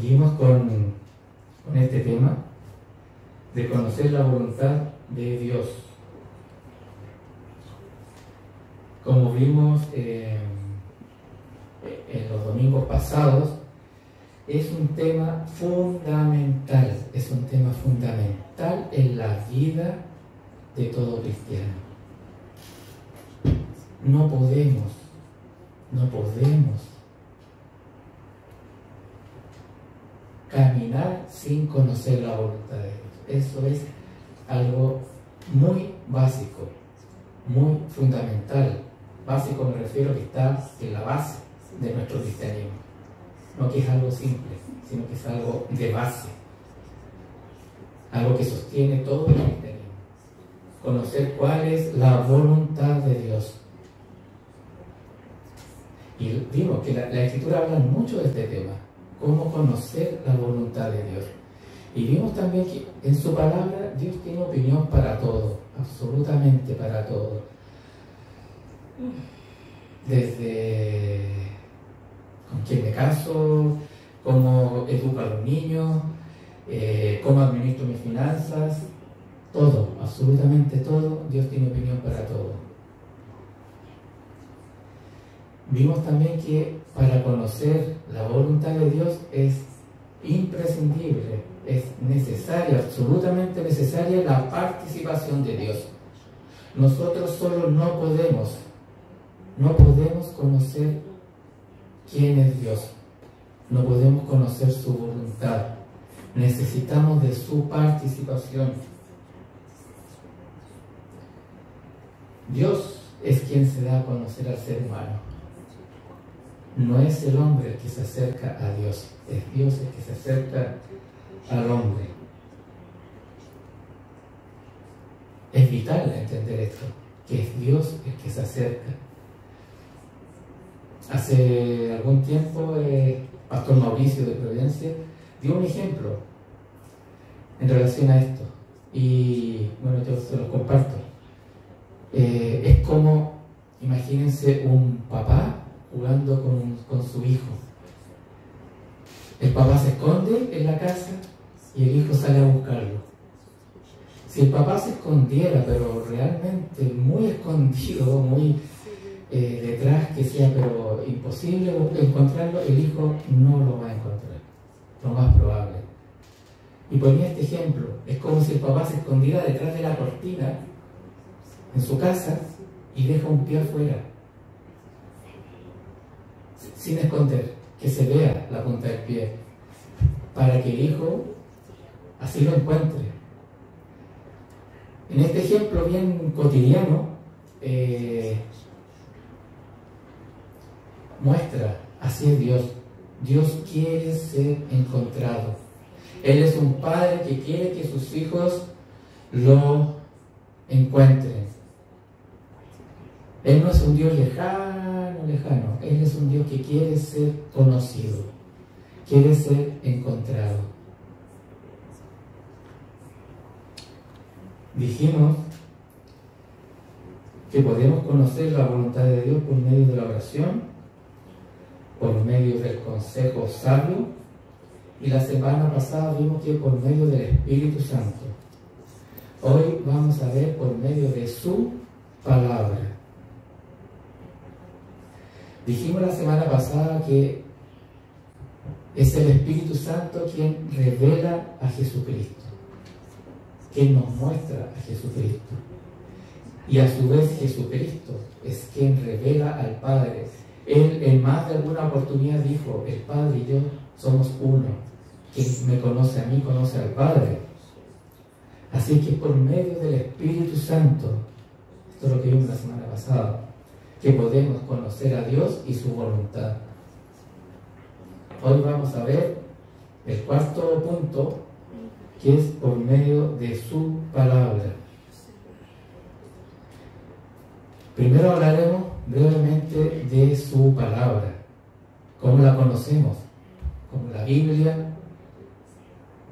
Seguimos con este tema de conocer la voluntad de Dios. Como vimos en los domingos pasados, es un tema fundamental en la vida de todo cristiano. No podemos caminar sin conocer la voluntad de Dios. Eso es algo muy básico, muy fundamental. Básico me refiero que está en la base de nuestro cristianismo. No que es algo simple, sino que es algo de base. Algo que sostiene todo el cristianismo. Conocer cuál es la voluntad de Dios. Y vimos que la Escritura habla mucho de este tema. Cómo conocer la voluntad de Dios. Y vimos también que en su palabra Dios tiene opinión para todo, absolutamente para todo. Desde con quién me caso, cómo educo a los niños, cómo administro mis finanzas, todo, absolutamente todo, Dios tiene opinión para todo. Vimos también que para conocer la voluntad de Dios es imprescindible, es necesaria, absolutamente necesaria la participación de Dios. Nosotros solo no podemos conocer quién es Dios, no podemos conocer su voluntad, necesitamos de su participación. Dios es quien se da a conocer al ser humano. No es el hombre el que se acerca a Dios, es Dios el que se acerca al hombre. Es vital entender esto, que es Dios el que se acerca. Hace algún tiempo, Pastor Mauricio de Providencia dio un ejemplo en relación a esto. Y bueno, yo se los comparto. Es como, imagínense un papá jugando con su hijo. El papá se esconde en la casa y el hijo sale a buscarlo. Si el papá se escondiera, pero realmente muy escondido, muy detrás, que sea pero imposible encontrarlo, el hijo no lo va a encontrar, lo más probable. Y ponía este ejemplo, es como si el papá se escondiera detrás de la cortina en su casa y deja un pie afuera, sin esconder, que se vea la punta del pie, para que el hijo así lo encuentre. En este ejemplo bien cotidiano, muestra, así es Dios. Dios quiere ser encontrado. Él es un padre que quiere que sus hijos lo encuentren. Él no es un Dios lejano. Él es un Dios que quiere ser conocido, quiere ser encontrado. Dijimos que podemos conocer la voluntad de Dios por medio de la oración, por medio del consejo sabio, y la semana pasada vimos que por medio del Espíritu Santo. Hoy vamos a ver por medio de su palabra. Dijimos la semana pasada que es el Espíritu Santo quien revela a Jesucristo, quien nos muestra a Jesucristo. Y a su vez Jesucristo es quien revela al Padre. Él en más de alguna oportunidad dijo, el Padre y yo somos uno. Quien me conoce a mí, conoce al Padre. Así que por medio del Espíritu Santo, esto es lo que vimos la semana pasada, que podemos conocer a Dios y su voluntad. Hoy vamos a ver el cuarto punto, que es por medio de su palabra. Primero hablaremos brevemente de su palabra. ¿Cómo la conocemos? Como la Biblia,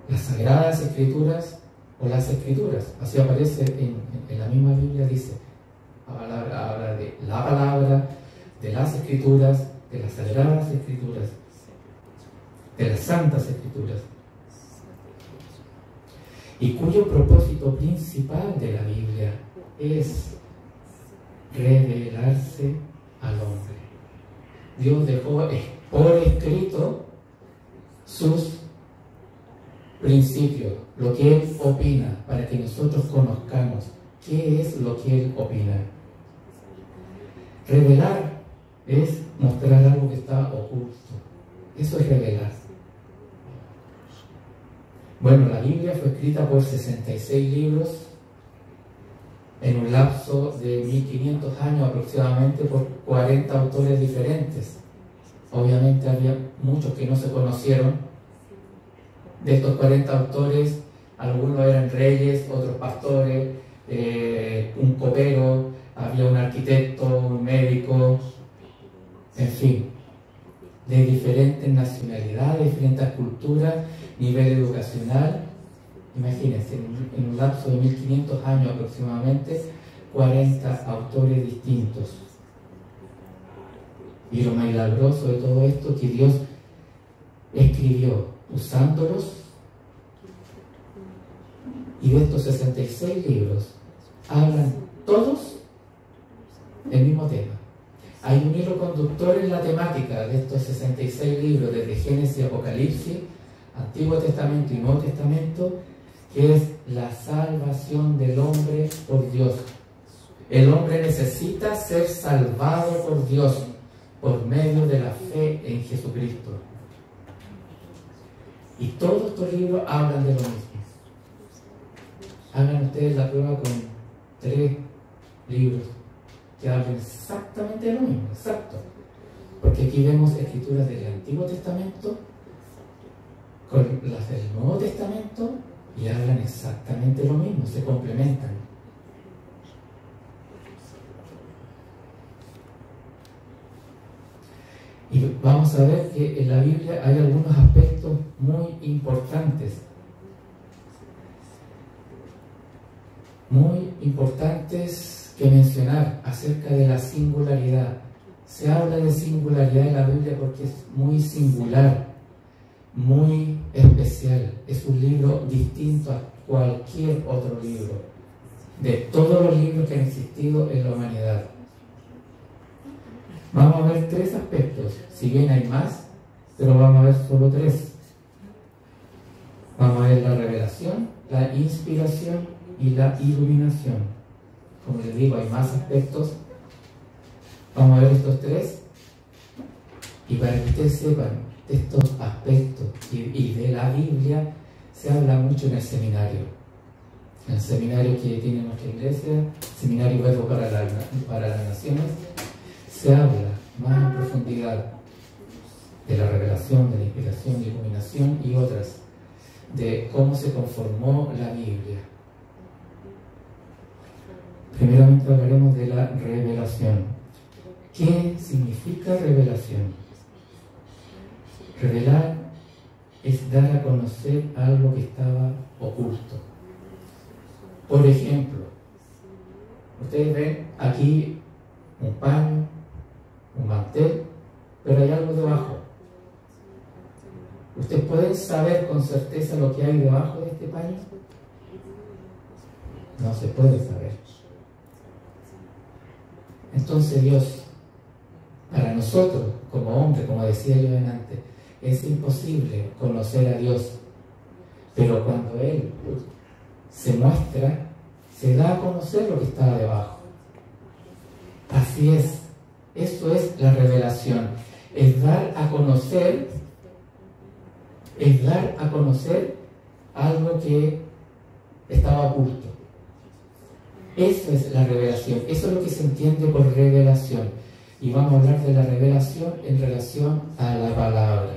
las Sagradas Escrituras o las Escrituras. Así aparece en la misma Biblia, dice. Habla de la palabra, de las Escrituras, de las Sagradas Escrituras. de las Santas Escrituras, y cuyo propósito principal de la Biblia es revelarse al hombre. Dios dejó por escrito sus principios, lo que Él opina, para que nosotros conozcamos qué es lo que Él opina. Revelar es mostrar algo que está oculto. Eso es revelar. Bueno, la Biblia fue escrita por 66 libros en un lapso de 1500 años aproximadamente por 40 autores diferentes. Obviamente había muchos que no se conocieron. De estos 40 autores, algunos eran reyes, otros pastores, un copero, había un arquitecto, un médico, en fin, de diferentes nacionalidades, diferentes culturas, nivel educacional. Imagínense, en un lapso de 1500 años aproximadamente, 40 autores distintos. Y lo milagroso de todo esto es que Dios escribió usándolos, y de estos 66 libros hablan todos el mismo tema. Hay un hilo conductor en la temática de estos 66 libros, desde Génesis y Apocalipsis, Antiguo Testamento y Nuevo Testamento, que es la salvación del hombre por Dios. El hombre necesita ser salvado por Dios por medio de la fe en Jesucristo. Y todos estos libros hablan de lo mismo. Hagan ustedes la prueba con 3 libros que hablan exactamente de lo mismo, exacto. Porque aquí vemos escrituras del Antiguo Testamento con las del Nuevo Testamento y hablan exactamente lo mismo, se complementan. Y vamos a ver que en la Biblia hay algunos aspectos muy importantes que mencionar acerca de la singularidad. Se habla de singularidad en la Biblia porque es muy singular, muy especial. Es un libro distinto a cualquier otro libro, de todos los libros que han existido en la humanidad. Vamos a ver 3 aspectos, si bien hay más, pero vamos a ver solo 3. Vamos a ver la revelación, la inspiración y la iluminación. Como les digo, hay más aspectos. Vamos a ver estos 3. Y para que ustedes sepan, de estos aspectos y de la Biblia se habla mucho en el seminario. En el seminario que tiene nuestra iglesia, Seminario Verbo para las Naciones, se habla más en profundidad de la revelación, de la inspiración, de la iluminación y otras, de cómo se conformó la Biblia. Primeramente hablaremos de la revelación. ¿Qué significa revelación? Revelar es dar a conocer algo que estaba oculto. Por ejemplo, ustedes ven aquí un paño, un mantel, pero hay algo debajo. ¿Ustedes pueden saber con certeza lo que hay debajo de este paño? No se puede saber. Entonces Dios, para nosotros como hombres, como decía yo antes, es imposible conocer a Dios, pero cuando Él se muestra, se da a conocer lo que está debajo. Así es, eso es la revelación, es dar a conocer algo que estaba oculto. Eso es la revelación, eso es lo que se entiende por revelación. Y vamos a hablar de la revelación en relación a la palabra,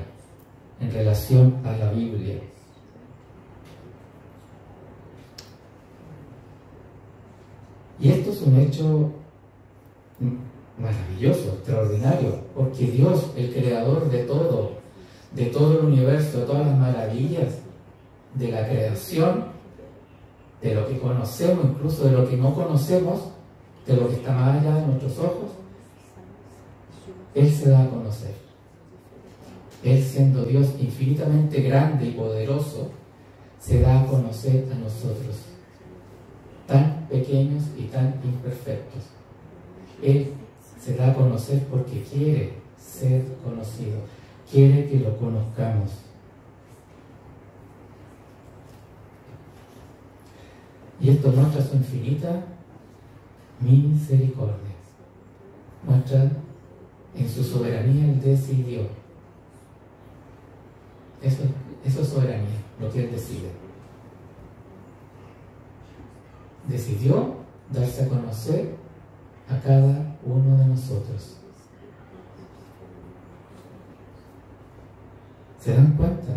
en relación a la Biblia. Y esto es un hecho maravilloso, extraordinario, porque Dios, el creador de todo el universo, de todas las maravillas de la creación, de lo que conocemos, incluso de lo que no conocemos, de lo que está más allá de nuestros ojos, Él se da a conocer. Él, siendo Dios infinitamente grande y poderoso, se da a conocer a nosotros, tan pequeños y tan imperfectos. Él se da a conocer porque quiere ser conocido, quiere que lo conozcamos. Y esto muestra su infinita misericordia. Muestra en su soberanía Él decidió. Eso es soberanía, lo que Él decide. Decidió darse a conocer a cada uno de nosotros. ¿Se dan cuenta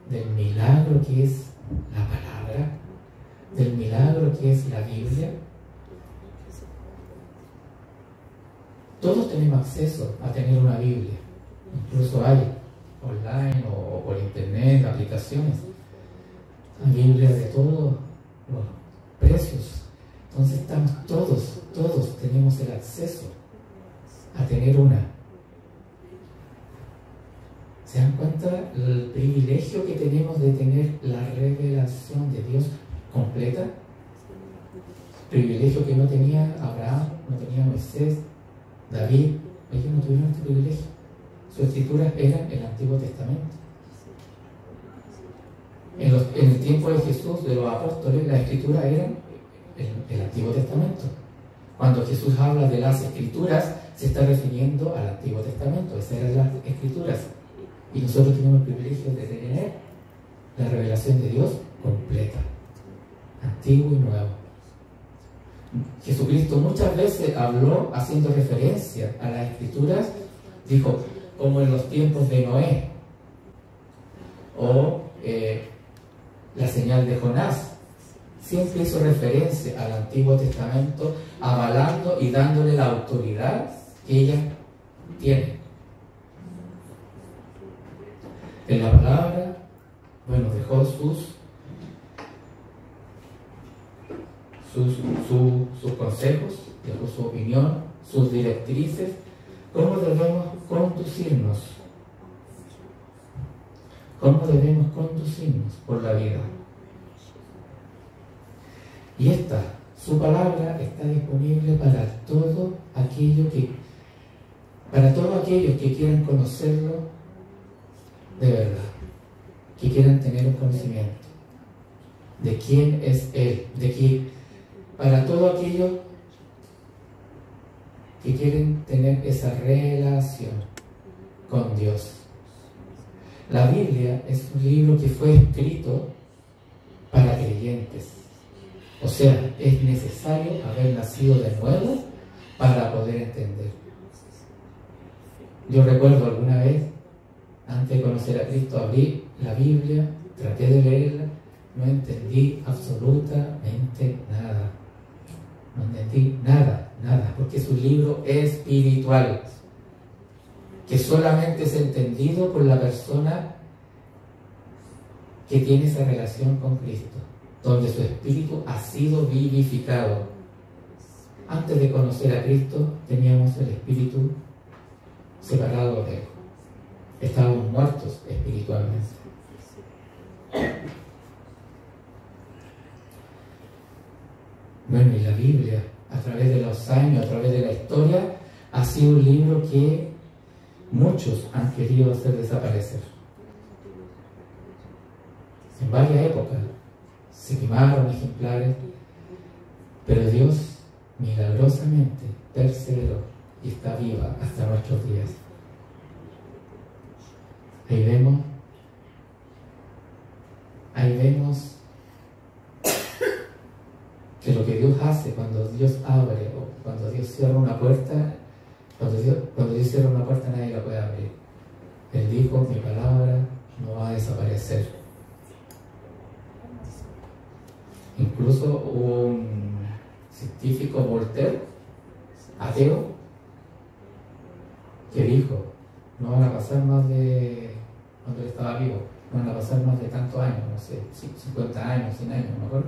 del milagro que es la palabra? ¿Del milagro que es la Biblia? Todos tenemos acceso a tener una Biblia. Incluso hay online o por internet, aplicaciones. Hay Biblia de todos los precios. Entonces estamos todos tenemos el acceso a tener una. ¿Se dan cuenta el privilegio que tenemos de tener la revelación de Dios completa? Privilegio que no tenía Abraham, no tenía Moisés, David. Ellos no tuvieron este privilegio. Sus escrituras eran el Antiguo Testamento. En el tiempo de Jesús, de los apóstoles, las escrituras eran el Antiguo Testamento. Cuando Jesús habla de las escrituras, se está refiriendo al Antiguo Testamento. Esas eran las escrituras. Y nosotros tenemos el privilegio de tener la revelación de Dios completa, antiguo y nuevo. Jesucristo muchas veces habló haciendo referencia a las escrituras, dijo, como en los tiempos de Noé, o la señal de Jonás. Siempre hizo referencia al Antiguo Testamento, avalando y dándole la autoridad que ella tiene. En la palabra, bueno, dejó sus consejos, dejó su opinión, sus directrices, cómo debemos conducirnos por la vida. Y su palabra está disponible para todos aquellos que quieran conocerlo de verdad, que quieran tener un conocimiento de quién es Él, para todos aquellos que quieren tener esa relación con Dios. La Biblia es un libro que fue escrito para creyentes. O sea, es necesario haber nacido de nuevo para poder entender. Yo recuerdo alguna vez, antes de conocer a Cristo, abrí la Biblia, traté de leerla, no entendí absolutamente nada. No entendí nada, porque es un libro espiritual que solamente es entendido por la persona que tiene esa relación con Cristo, donde su espíritu ha sido vivificado. Antes de conocer a Cristo teníamos el espíritu separado de Él. Estábamos muertos espiritualmente. Bueno, y la Biblia, a través de los años, a través de la historia, ha sido un libro que muchos han querido hacer desaparecer. En varias épocas se quemaron ejemplares, pero Dios milagrosamente perseveró y está viva hasta nuestros días. Ahí vemos que lo que Dios hace cuando Dios abre o cuando Dios cierra una puerta, cuando Dios cierra una puerta nadie la puede abrir. Él dijo, mi palabra no va a desaparecer. Incluso un científico, Voltaire, ateo, que dijo, no van a pasar más de, cuando él estaba vivo, no van a pasar más de tantos años, no sé, 50 años, 100 años, no me acuerdo,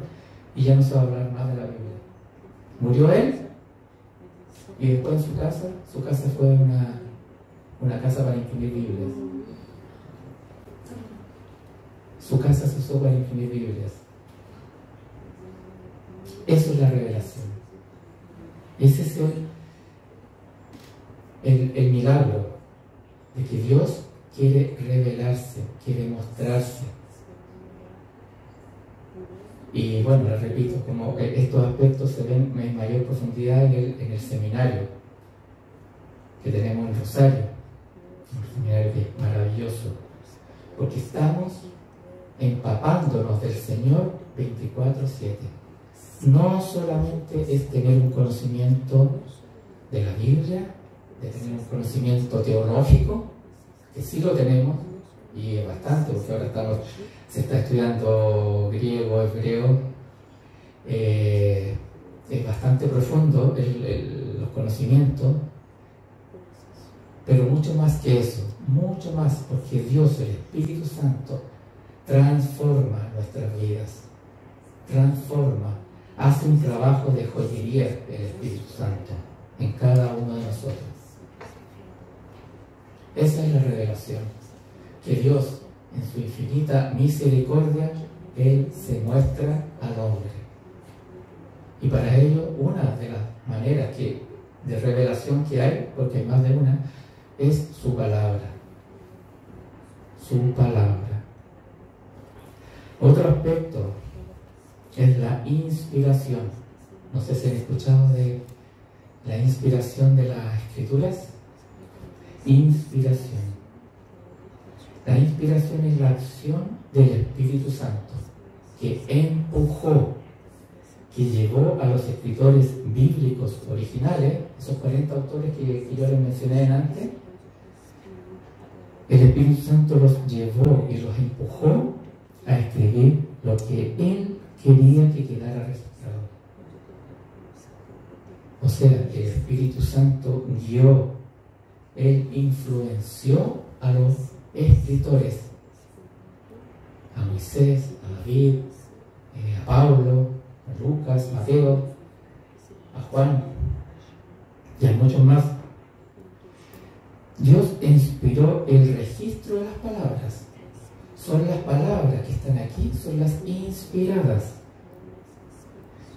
y ya no se va a hablar más de la Biblia. Murió él, y después en su casa fue una casa para imprimir Biblias. Su casa se usó para imprimir Biblias. Eso es la revelación. Ese es el milagro de que Dios quiere revelarse, quiere mostrarse. Y bueno, les repito, como estos aspectos se ven en mayor profundidad en el seminario que tenemos en Rosario, un seminario que es maravilloso, porque estamos empapándonos del Señor 24/7. No solamente es tener un conocimiento de la Biblia, de tener un conocimiento teológico, que sí lo tenemos, y es bastante, porque ahora se está estudiando griego, hebreo, es bastante profundo los conocimientos, pero mucho más que eso, mucho más, porque Dios, el Espíritu Santo, transforma nuestras vidas, transforma, hace un trabajo de joyería el Espíritu Santo en cada uno de nosotros. Esa es la revelación, que Dios, en su infinita misericordia, Él se muestra al hombre. Y para ello, una de las maneras de revelación que hay, porque hay más de una, es su palabra. Su palabra. Otro aspecto es la inspiración. No sé si han escuchado de la inspiración de las Escrituras. Inspiración. La inspiración es la acción del Espíritu Santo que empujó, que llevó a los escritores bíblicos originales, esos 40 autores que yo les mencioné antes. El Espíritu Santo los llevó y los empujó a escribir lo que Él quería que quedara registrado. O sea, el Espíritu Santo guió, Él influenció a los escritores, a Moisés, a David, a Pablo, a Lucas, Mateo, a Juan y a muchos más. Dios inspiró el registro de las palabras. Son las palabras que están aquí, son las inspiradas.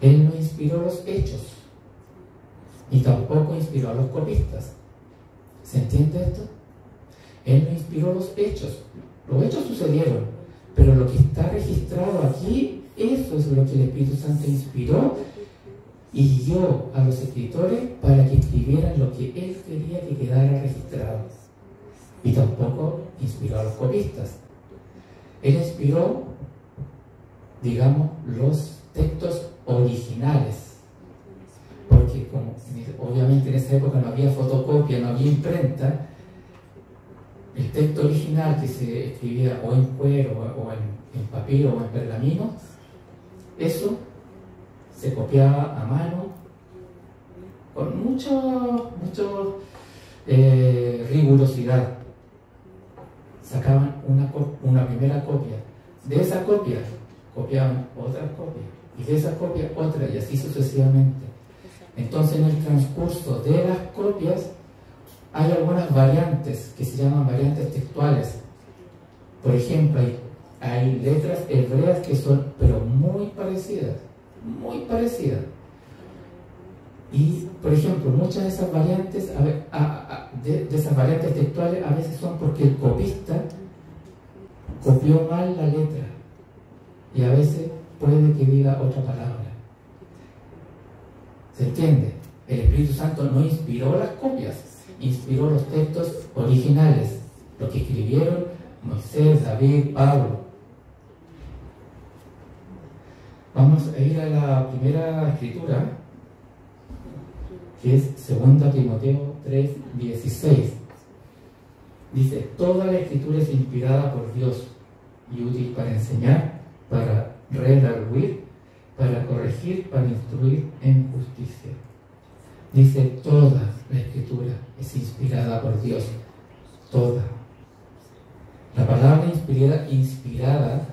Él no inspiró los hechos, ni tampoco inspiró a los copistas. ¿Se entiende esto? Él no inspiró los hechos. Los hechos sucedieron, pero lo que está registrado aquí, eso es lo que el Espíritu Santo inspiró y guió a los escritores para que escribieran lo que Él quería que quedara registrado. Y tampoco inspiró a los copistas. Él inspiró, digamos, los textos originales, porque como obviamente en esa época no había fotocopia, no había imprenta, el texto original que se escribía o en cuero o en papiro o en pergamino, eso se copiaba a mano con mucho rigurosidad. Sacaban una primera copia, de esa copia copiaban otra copia y de esa copia otra y así sucesivamente. Entonces, en el transcurso de las copias hay algunas variantes que se llaman variantes textuales. Por ejemplo, hay letras hebreas que son pero muy parecidas, muy parecidas. Y, por ejemplo, muchas de esas variantes, de esas variantes textuales a veces son porque el copista copió mal la letra y a veces puede que diga otra palabra. ¿Se entiende? El Espíritu Santo no inspiró las copias, inspiró los textos originales, lo que escribieron Moisés, David, Pablo. Vamos a ir a la primera escritura, que es 2 Timoteo 3:16. Dice: toda la escritura es inspirada por Dios y útil para enseñar, para redarguir, para corregir, para instruir en justicia. Dice: toda la escritura es inspirada por Dios, toda. La palabra inspirada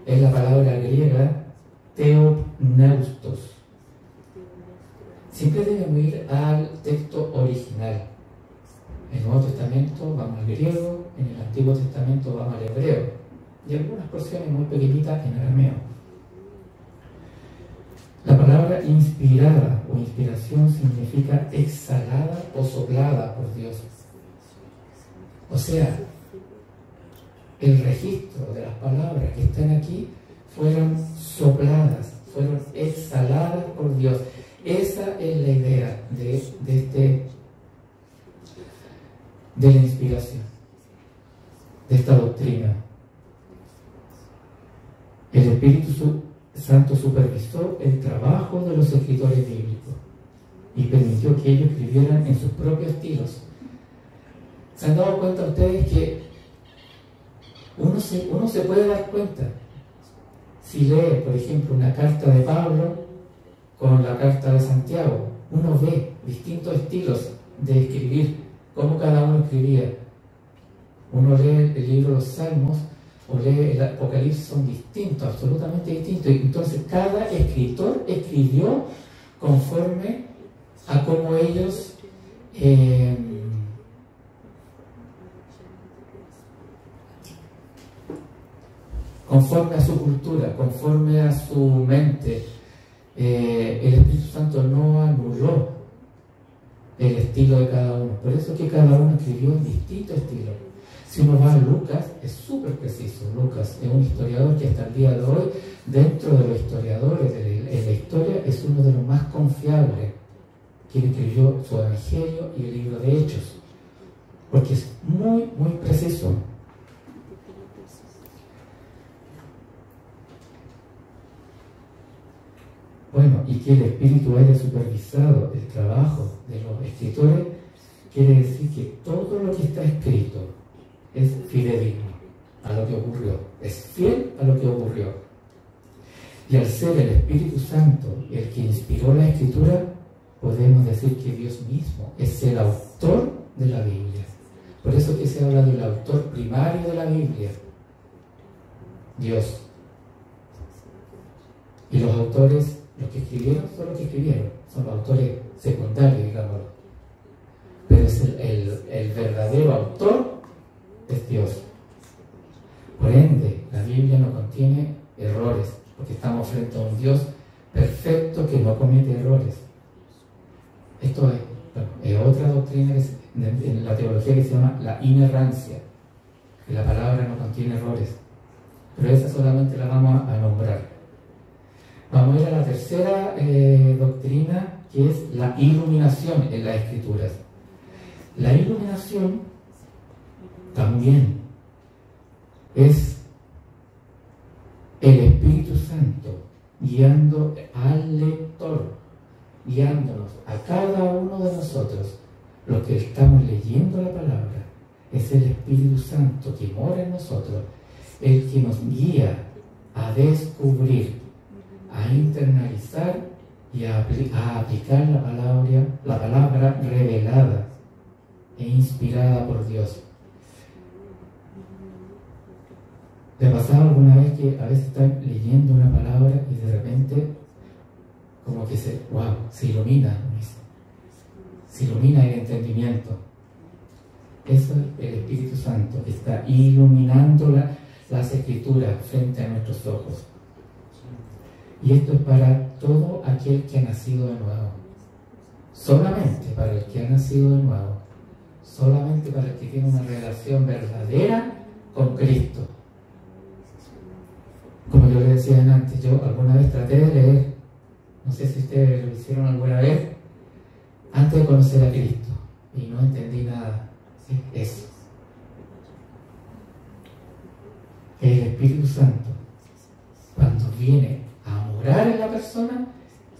es la palabra griega theopneustos. Siempre debemos ir al texto original. En el Nuevo Testamento vamos al griego, en el Antiguo Testamento vamos al hebreo. y algunas porciones muy pequeñitas en arameo. La palabra inspirada o inspiración significa exhalada o soplada por Dios. O sea, el registro de las palabras que están aquí fueron sopladas, fueron exhaladas por Dios. Esa es la idea de la inspiración, de esta doctrina. El Espíritu Santo supervisó el trabajo de los escritores bíblicos y permitió que ellos escribieran en sus propios estilos. ¿Se han dado cuenta ustedes que uno se puede dar cuenta si lee, por ejemplo, una carta de Pablo con la carta de Santiago? Uno ve distintos estilos de escribir, cómo cada uno escribía. Uno lee el libro de los Salmos o lee el Apocalipsis, son distintos, absolutamente distintos. Y entonces cada escritor escribió conforme a cómo ellos conforme a su cultura, conforme a su mente. El Espíritu Santo no anuló el estilo de cada uno. Por eso es que cada uno escribió en distintos estilos. Si uno va a Lucas, es súper preciso. Lucas es un historiador que hasta el día de hoy, dentro de los historiadores en la historia, es uno de los más confiables, quien escribió su Evangelio y el libro de Hechos, porque es muy, muy preciso. Bueno, y que el Espíritu haya supervisado el trabajo de los escritores, quiere decir que todo lo que está escrito es fidedigno a lo que ocurrió, es fiel a lo que ocurrió. Y al ser el Espíritu Santo el que inspiró la Escritura, podemos decir que Dios mismo es el autor de la Biblia. Por eso que se habla del autor primario de la Biblia, Dios. Y los autores, los que escribieron, son los que escribieron, son los autores secundarios, digámoslo. Pero es el verdadero autor es Dios. Por ende, la Biblia no contiene errores, porque estamos frente a un Dios perfecto que no comete errores. Esto es otra doctrina en la teología que se llama la inerrancia, que la palabra no contiene errores, pero esa solamente la vamos a nombrar. Vamos a ir a la tercera doctrina, que es la iluminación en las Escrituras. La iluminación también es el Espíritu Santo guiando al lector, guiándonos a cada uno de nosotros, los que estamos leyendo la palabra. Es el Espíritu Santo que mora en nosotros, el que nos guía a descubrir, a internalizar y a aplicar la palabra revelada e inspirada por Dios. ¿Te ha pasado alguna vez que a veces estás leyendo una palabra y de repente como que se ilumina el entendimiento? Eso es el Espíritu Santo que está iluminando las Escrituras frente a nuestros ojos. Y esto es para todo aquel que ha nacido de nuevo. Solamente para el que ha nacido de nuevo. Solamente para el que tiene una relación verdadera con Cristo. Como yo le decía antes, yo alguna vez traté de leer, no sé si ustedes lo hicieron alguna vez, antes de conocer a Cristo, y no entendí nada. ¿Sí? Eso. El Espíritu Santo, cuando viene a morar en la persona,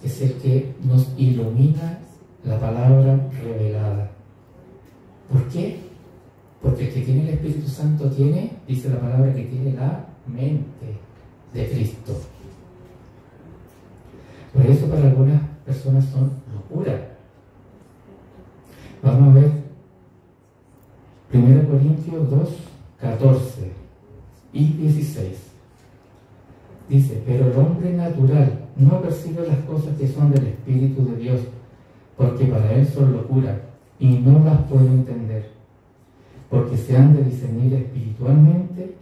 es el que nos ilumina la palabra revelada. ¿Por qué? Porque el que tiene el Espíritu Santo tiene, dice la palabra, que tiene la mente de Cristo. Por eso para algunas personas son locura. Vamos a ver 1 Corintios 2, 14 y 16. Dice: pero el hombre natural no percibe las cosas que son del Espíritu de Dios, porque para él son locura y no las puede entender, porque se han de discernir espiritualmente,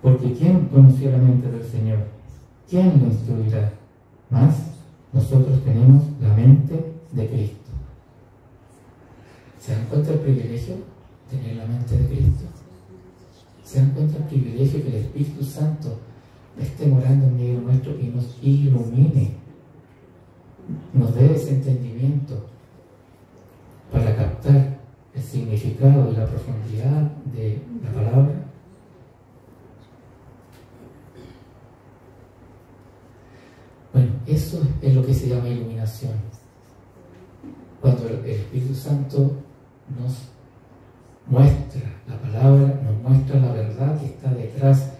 Porque ¿quién conoció la mente del Señor? ¿Quién lo instruirá? Mas nosotros tenemos la mente de Cristo. ¿Se dan cuenta del privilegio? Tener la mente de Cristo. ¿Se dan cuenta del privilegio que el Espíritu Santo esté morando en medio nuestro y nos ilumine? Nos dé ese entendimiento para captar el significado y la profundidad de la palabra. Bueno, eso es lo que se llama iluminación. Cuando el Espíritu Santo nos muestra la palabra, nos muestra la verdad que está detrás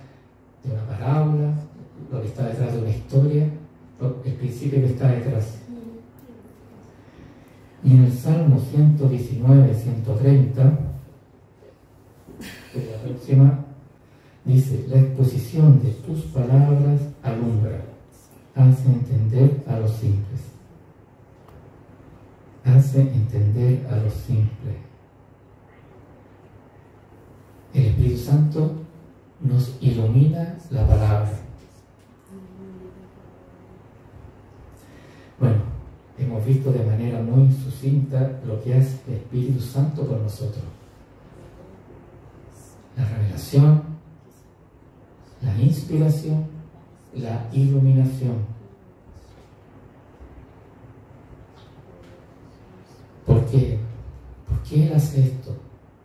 de una parábola, lo que está detrás de una historia, el principio que está detrás. Y en el Salmo 119, 130, que es la próxima, dice: la exposición de tus palabras alumbra, hace entender a los simples. Hace entender a los simples. El Espíritu Santo nos ilumina la palabra. Bueno, hemos visto de manera muy sucinta lo que hace el Espíritu Santo por nosotros. La revelación, la inspiración, la iluminación. ¿Por qué? ¿Por qué Él hace esto?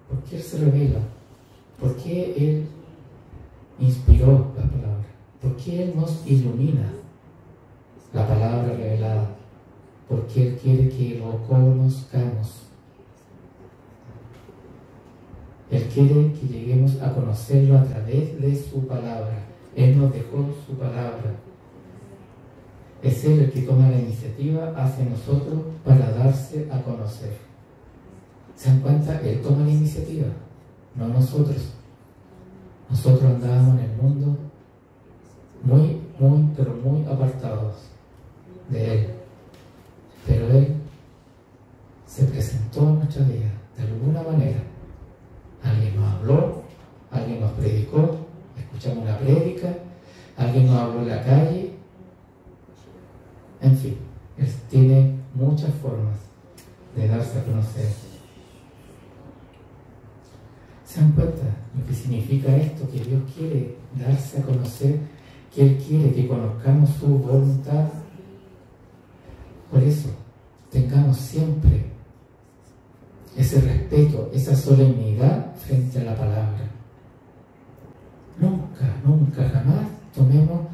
¿Por qué Él se revela? ¿Por qué Él inspiró la palabra? ¿Por qué Él nos ilumina la palabra revelada? Porque Él quiere que lo conozcamos. Él quiere que lleguemos a conocerlo a través de su palabra. Él nos dejó su palabra. Es Él el que toma la iniciativa hacia nosotros para darse a conocer. ¿Se dan cuenta? Él toma la iniciativa, no nosotros. Nosotros andábamos en el mundo pero muy apartados de Él. Pero Él se presentó en nuestra vida de alguna manera. Alguien nos habló, alguien nos predicó, escuchamos una prédica, alguien nos habló en la calle. En fin, Él tiene muchas formas de darse a conocer. ¿Se dan cuenta lo que significa esto? Que Dios quiere darse a conocer, que Él quiere que conozcamos su voluntad. Por eso, tengamos siempre ese respeto, esa solemnidad frente a la palabra. Nunca, jamás tomemos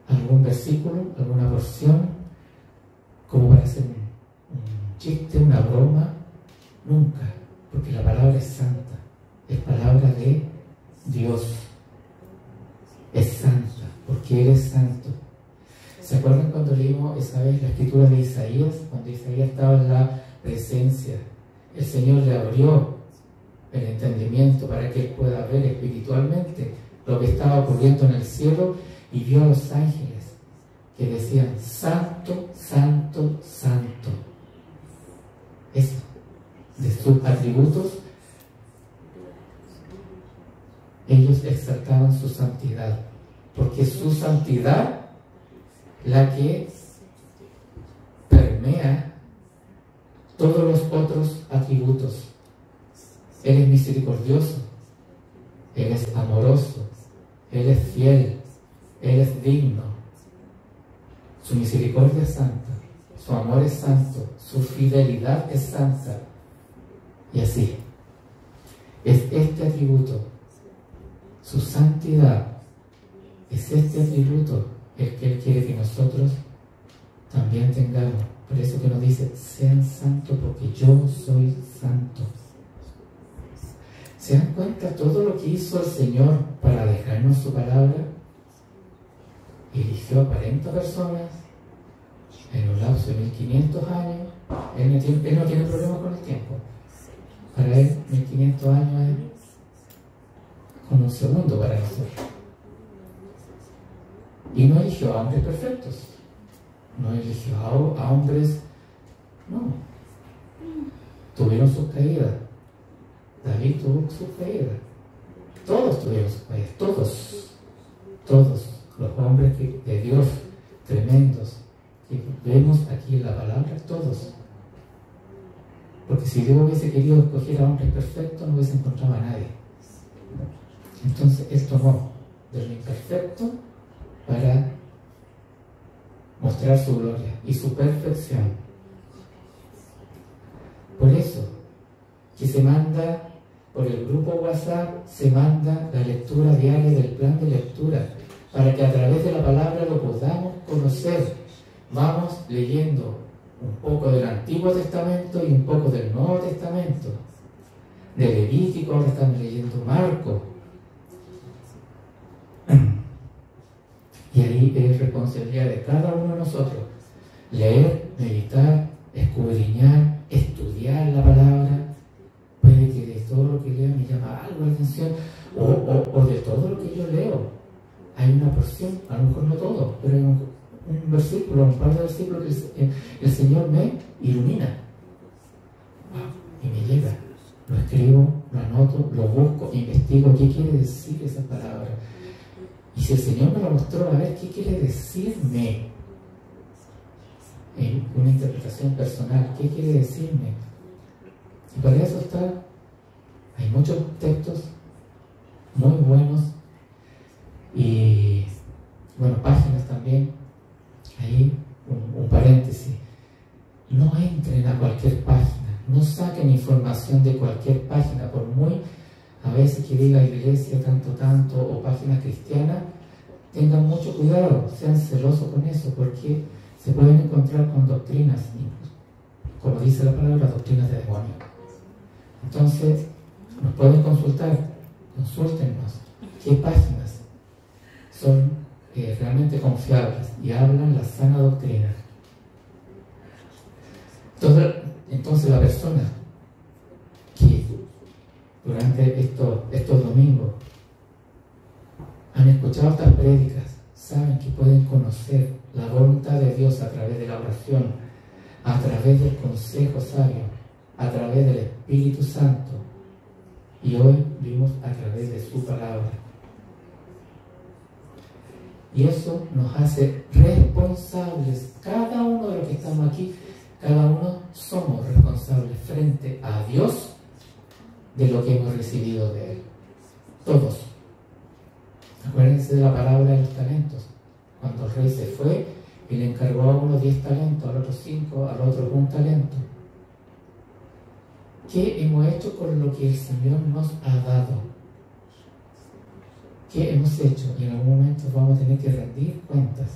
algún versículo, alguna porción, como para hacer un chiste, una broma. Nunca, porque la palabra es santa, es palabra de Dios. Es santa, porque Él es santo. ¿Se acuerdan cuando leímos esa vez la escritura de Isaías? Cuando Isaías estaba en la presencia, el Señor le abrió el entendimiento para que Él pueda ver espiritualmente lo que estaba ocurriendo en el cielo, y vio a los ángeles que decían: santo, santo, santo. Eso, de sus atributos, ellos exaltaban su santidad, porque su santidad la que permea todos los otros atributos. Él es misericordioso, Él es amoroso, Él es fiel, Él es digno. Su misericordia es santa, su amor es santo, su fidelidad es santa. Y así, es este atributo, su santidad, es este atributo el que Él quiere que nosotros también tengamos. Por eso que nos dice: sean santos porque yo soy santo. ¿Se dan cuenta todo lo que hizo el Señor para dejarnos su palabra? Eligió a 40 personas en un lapso de 1500 años. Él no tiene problemas con el tiempo. Para Él 1500 años es como un segundo para nosotros. Y no eligió a hombres perfectos, no eligió a hombres, no. Tuvieron sus caídas. David tuvo sus caídas, Todos tuvimos fallas, todos los hombres de Dios tremendos que vemos aquí en la palabra, todos. Porque si Dios hubiese querido escoger a hombres perfectos, no hubiese encontrado a nadie. Entonces Él tomó de lo imperfecto para mostrar su gloria y su perfección. Por eso que se manda por el grupo WhatsApp, se manda la lectura diaria del plan de lectura, para que a través de la palabra lo podamos conocer. Vamos leyendo un poco del Antiguo Testamento y un poco del Nuevo Testamento. De Levítico, ahora estamos leyendo Marcos. Y ahí es responsabilidad de cada uno de nosotros leer, meditar, escudriñar, estudiar la palabra. Puede que de todo lo que lea me llama algo la atención, o de todo lo que yo leo hay una porción, a lo mejor no todo, pero hay un versículo, un par de versículos que el Señor me ilumina y me llega. Lo escribo, lo anoto, lo busco, investigo qué quiere decir esa palabra. Y si el Señor me lo mostró, a ver qué quiere decirme en una interpretación personal, qué quiere decirme. Y para eso hay muchos textos muy buenos y, bueno, páginas también. Ahí un paréntesis. No entren a cualquier página, no saquen información de cualquier página, por muy a veces que diga iglesia tanto o páginas cristianas. Tengan mucho cuidado, sean celosos con eso, porque se pueden encontrar con doctrinas, como dice la palabra, doctrinas de demonios. Entonces, nos pueden consultar, consúltenos qué páginas son realmente confiables y hablan la sana doctrina. Entonces la persona que durante estos domingos han escuchado estas prédicas, saben que pueden conocer la voluntad de Dios a través de la oración, a través del consejo sabio, a través del Espíritu Santo, y hoy vimos a través de su palabra. Y eso nos hace responsables, cada uno de los que estamos aquí, cada uno somos responsables frente a Dios de lo que hemos recibido de Él. Todos. Acuérdense de la palabra de los talentos. Cuando el rey se fue y le encargó a uno 10 talentos, al otro 5, al otro 1 talento. ¿Qué hemos hecho con lo que el Señor nos ha dado? ¿Qué hemos hecho? Y en algún momento vamos a tener que rendir cuentas.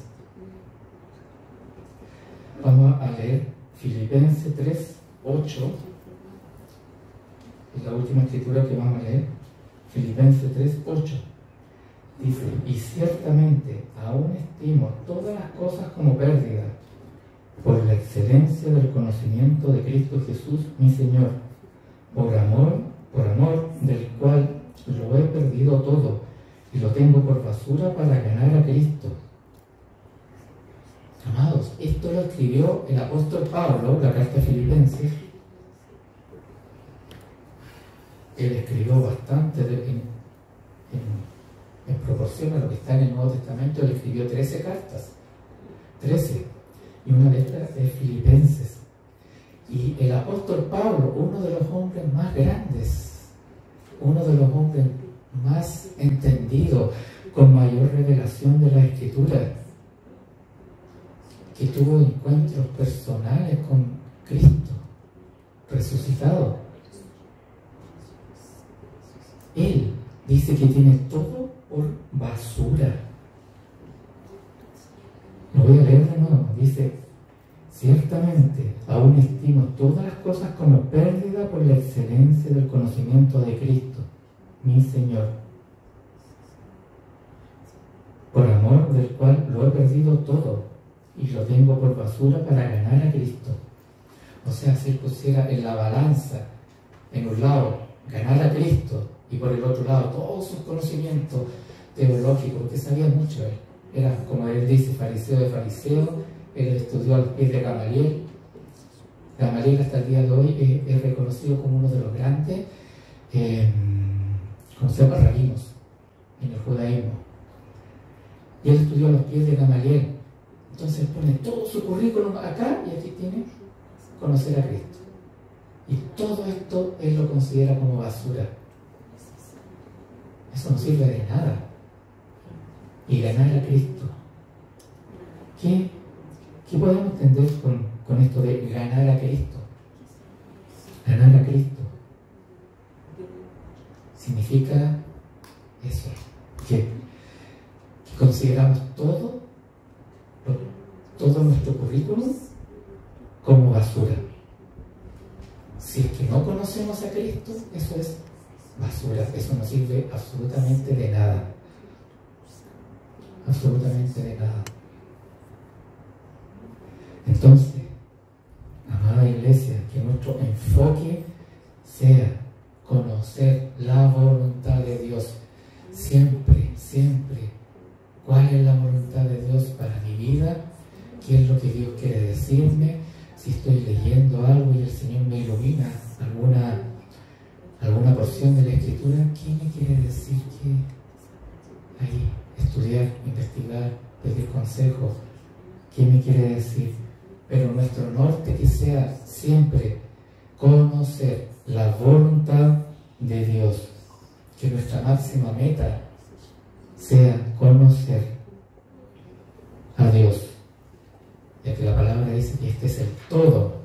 Vamos a leer Filipenses 3:8. Es la última escritura que vamos a leer. Filipenses 3:8. Dice: y ciertamente aún estimo todas las cosas como pérdida por la excelencia del conocimiento de Cristo Jesús mi Señor, por amor del cual lo he perdido todo y lo tengo por basura para ganar a Cristo. Amados, esto lo escribió el apóstol Pablo, la carta a Filipenses. Él escribió bastante en proporción a lo que está en el Nuevo Testamento. Él escribió 13 cartas, 13, y una de estas es Filipenses. Y el apóstol Pablo, uno de los hombres más grandes, uno de los hombres más entendidos, con mayor revelación de la Escritura, que tuvo encuentros personales con Cristo resucitado. Él dice que tiene todo por basura. Lo voy a leer de nuevo. Dice: ciertamente aún estimo todas las cosas como pérdida por la excelencia del conocimiento de Cristo, mi Señor, por amor del cual lo he perdido todo y lo tengo por basura para ganar a Cristo. O sea, si él pusiera en la balanza, en un lado, ganar a Cristo, y por el otro lado, todos sus conocimientos teológicos, porque sabía mucho él. Era, como él dice, fariseo de fariseo. Él estudió a los pies de Gamaliel. Gamaliel hasta el día de hoy es reconocido como uno de los grandes como se llama, rabinos en el judaísmo. Y él estudió a los pies de Gamaliel. Entonces pone todo su currículum acá y aquí tiene conocer a Cristo. Y todo esto él lo considera como basura. Eso no sirve de nada. Y ganar a Cristo. ¿Qué podemos entender con esto de ganar a Cristo? Ganar a Cristo significa eso, que consideramos todo nuestro currículum como basura. Si es que no conocemos a Cristo, eso es basura, eso no sirve absolutamente de nada. Absolutamente de nada. Entonces, amada iglesia, que nuestro enfoque sea conocer la voluntad de Dios. Siempre, siempre. ¿Cuál es la voluntad de Dios para mi vida? ¿Qué es lo que Dios quiere decirme? Si estoy leyendo algo y el Señor me ilumina alguna porción de la Escritura, ¿qué me quiere decir? Que ahí, estudiar, investigar, pedir consejos, ¿qué me quiere decir? Pero nuestro norte que sea siempre conocer la voluntad de Dios. Que nuestra máxima meta sea conocer a Dios. Ya que la palabra dice que este es el todo